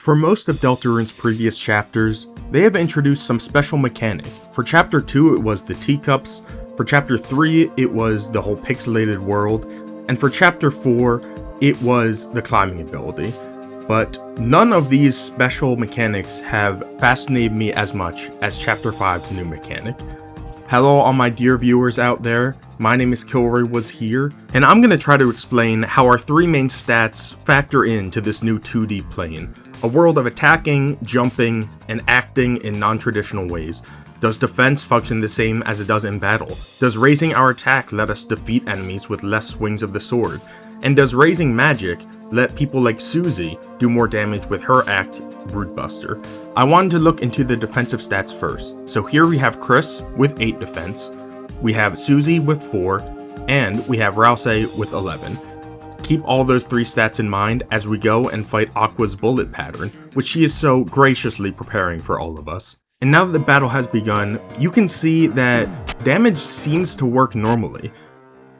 For most of Deltarune's previous chapters, they have introduced some special mechanic. For Chapter 2 it was the teacups, for Chapter 3 it was the whole pixelated world, and for Chapter 4 it was the climbing ability. But none of these special mechanics have fascinated me as much as Chapter 5's new mechanic. Hello all my dear viewers out there, my name is Kilroy Was Here, and I'm going to try to explain how our three main stats factor into this new 2D plane. A world of attacking, jumping, and acting in non-traditional ways. Does defense function the same as it does in battle? Does raising our attack let us defeat enemies with less swings of the sword? And does raising magic let people like Susie do more damage with her act, Root Buster? I wanted to look into the defensive stats first. So here we have Chris with 8 defense, we have Susie with 4, and we have Rouse with 11. Keep all those 3 stats in mind as we go and fight Aqua's bullet pattern, which she is so graciously preparing for all of us. And now that the battle has begun, you can see that damage seems to work normally.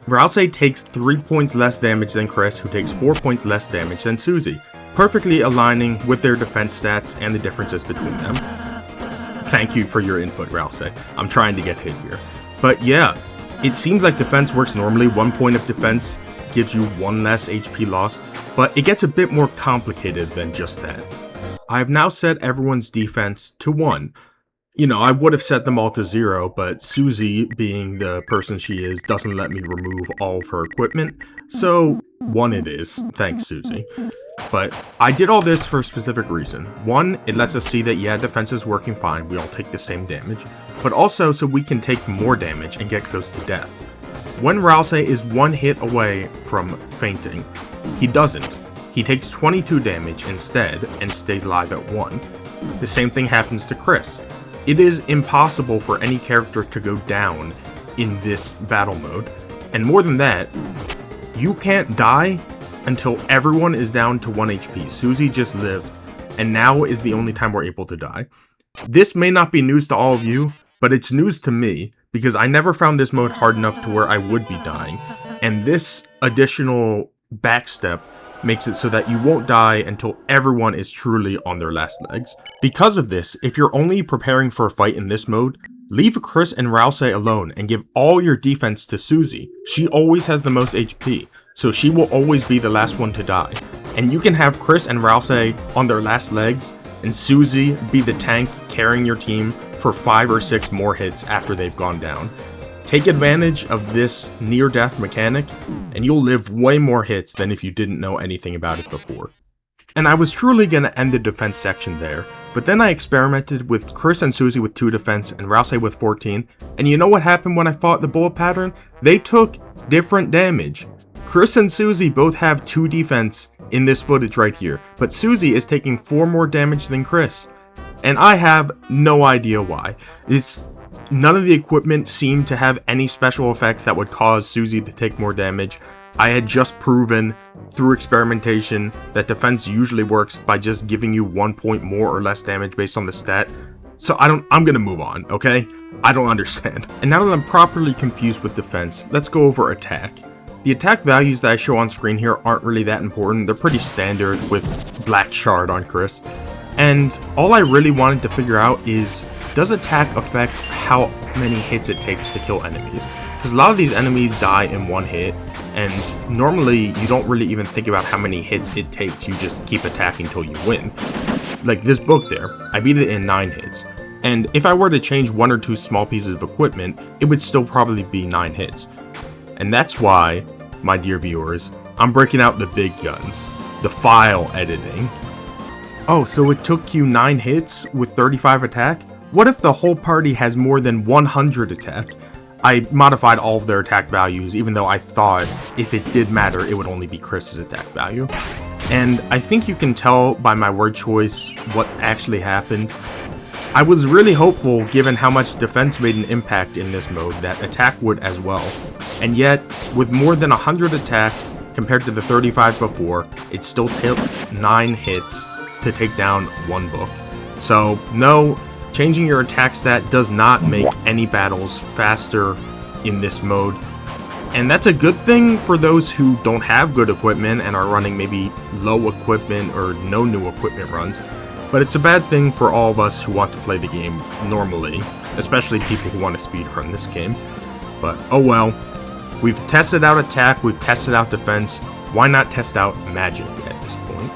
Rouse takes 3 points less damage than Chris, who takes 4 points less damage than Susie, perfectly aligning with their defense stats and the differences between them. Thank you for your input, Rouse. I'm trying to get hit here. But yeah, it seems like defense works normally. 1 point of defense gives you 1 less HP loss, but it gets a bit more complicated than just that. I have now set everyone's defense to 1. You know, I would have set them all to 0, but Susie, being the person she is, doesn't let me remove all of her equipment, so 1 it is. Thanks, Susie. But I did all this for a specific reason. 1, it lets us see that yeah, defense is working fine, we all take the same damage, but also so we can take more damage and get close to death. When Rouse is 1 hit away from fainting, he doesn't. He takes 22 damage instead and stays alive at 1. The same thing happens to Chris. It is impossible for any character to go down in this battle mode. And more than that, you can't die until everyone is down to 1 HP. Susie just lived, and now is the only time we're able to die. This may not be news to all of you, but it's news to me, because I never found this mode hard enough to where I would be dying, and this additional backstep makes it so that you won't die until everyone is truly on their last legs. Because of this, if you're only preparing for a fight in this mode, leave Chris and Rouse alone and give all your defense to Susie. She always has the most HP, so she will always be the last one to die. And you can have Chris and Rouse on their last legs, and Susie be the tank carrying your team for 5 or 6 more hits after they've gone down. Take advantage of this near-death mechanic, and you'll live way more hits than if you didn't know anything about it before. And I was truly gonna end the defense section there, but then I experimented with Chris and Susie with 2 defense and Rouse with 14, and you know what happened when I fought the bullet pattern? They took different damage. Chris and Susie both have 2 defense in this footage right here, but Susie is taking 4 more damage than Chris. And I have no idea why. None of the equipment seemed to have any special effects that would cause Susie to take more damage. I had just proven through experimentation that defense usually works by just giving you 1 point more or less damage based on the stat. So I'm gonna move on, okay? I don't understand. And now that I'm properly confused with defense, let's go over attack. The attack values that I show on screen here aren't really that important. They're pretty standard with Black Shard on Chris. And all I really wanted to figure out is, does attack affect how many hits it takes to kill enemies? Because a lot of these enemies die in 1 hit, and normally you don't really even think about how many hits it takes, you just keep attacking till you win. Like this book there, I beat it in 9 hits. And if I were to change 1 or 2 small pieces of equipment, it would still probably be 9 hits. And that's why, my dear viewers, I'm breaking out the big guns, the file editing. Oh, so it took you 9 hits with 35 attack? What if the whole party has more than 100 attack? I modified all of their attack values, even though I thought if it did matter, it would only be Chris's attack value. And I think you can tell by my word choice what actually happened. I was really hopeful, given how much defense made an impact in this mode, that attack would as well. And yet, with more than 100 attack compared to the 35 before, it still took 9 hits to take down 1 book. So, no, changing your attack stat does not make any battles faster in this mode. And that's a good thing for those who don't have good equipment and are running maybe low equipment or no new equipment runs. But it's a bad thing for all of us who want to play the game normally, especially people who want to speedrun this game. But oh well, we've tested out attack, we've tested out defense, why not test out magic at this point?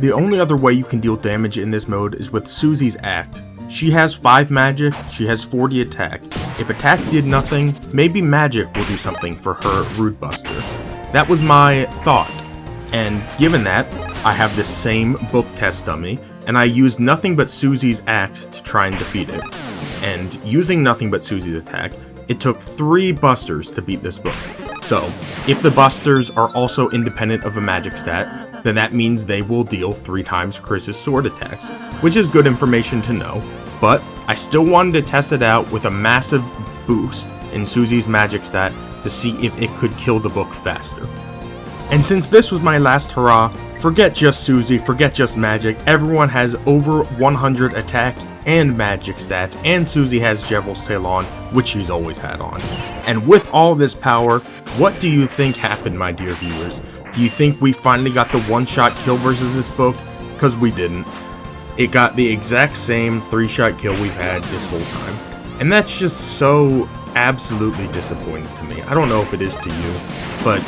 The only other way you can deal damage in this mode is with Susie's Act. She has 5 magic, she has 40 attack. If attack did nothing, maybe magic will do something for her Root Buster. That was my thought, and given that, I have this same book test dummy, and I used nothing but Susie's Axe to try and defeat it. And using nothing but Susie's attack, it took 3 busters to beat this book. So, if the busters are also independent of a magic stat, then that means they will deal 3 times Chris's sword attacks, which is good information to know, but I still wanted to test it out with a massive boost in Susie's magic stat to see if it could kill the book faster. And since this was my last hurrah, forget just Susie, forget just magic, everyone has over 100 attack and magic stats, and Susie has Jevel's Tail on, which she's always had on. And with all this power, what do you think happened, my dear viewers? Do you think we finally got the one-shot kill versus this book? Because we didn't. It got the exact same 3-shot kill we've had this whole time. And that's just so absolutely disappointing to me. I don't know if it is to you, but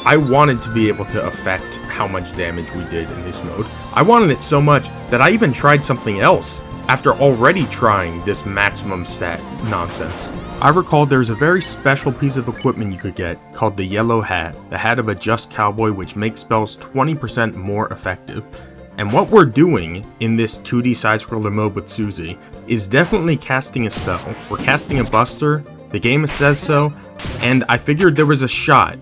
I wanted to be able to affect how much damage we did in this mode. I wanted it so much that I even tried something else after already trying this maximum stat nonsense. I recall there's a very special piece of equipment you could get called the Yellow Hat, the hat of a just cowboy, which makes spells 20% more effective. And what we're doing in this 2D side-scroller mode with Susie is definitely casting a spell. We're casting a buster, the game says so, and I figured there was a shot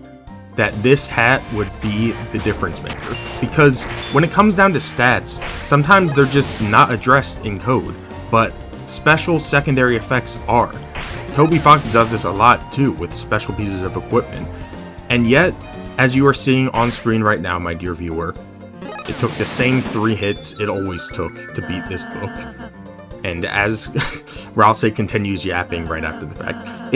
that this hat would be the difference maker. Because when it comes down to stats, sometimes they're just not addressed in code, but special secondary effects are. Toby Fox does this a lot too with special pieces of equipment. And yet, as you are seeing on screen right now, my dear viewer, it took the same 3 hits it always took to beat this book. And as Ralsei continues yapping right after the fact,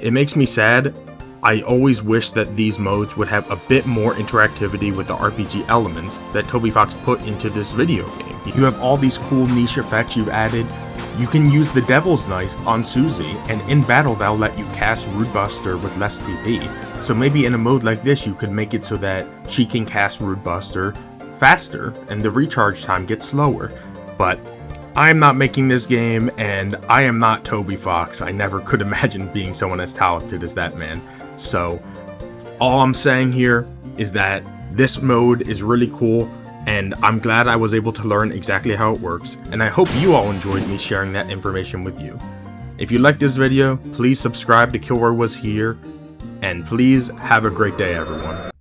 it makes me sad. I always wish that these modes would have a bit more interactivity with the RPG elements that Toby Fox put into this video game. You have all these cool niche effects you've added. You can use the Devil's Knife on Susie, and in battle that'll let you cast Root Buster with less TP. So maybe in a mode like this you could make it so that she can cast Root Buster faster and the recharge time gets slower. But I'm not making this game, and I am not Toby Fox. I never could imagine being someone as talented as that man. So all I'm saying here is that this mode is really cool, and I'm glad I was able to learn exactly how it works, and I hope you all enjoyed me sharing that information with you. If you liked this video, please subscribe to Kilroy Was Here, and please have a great day, everyone.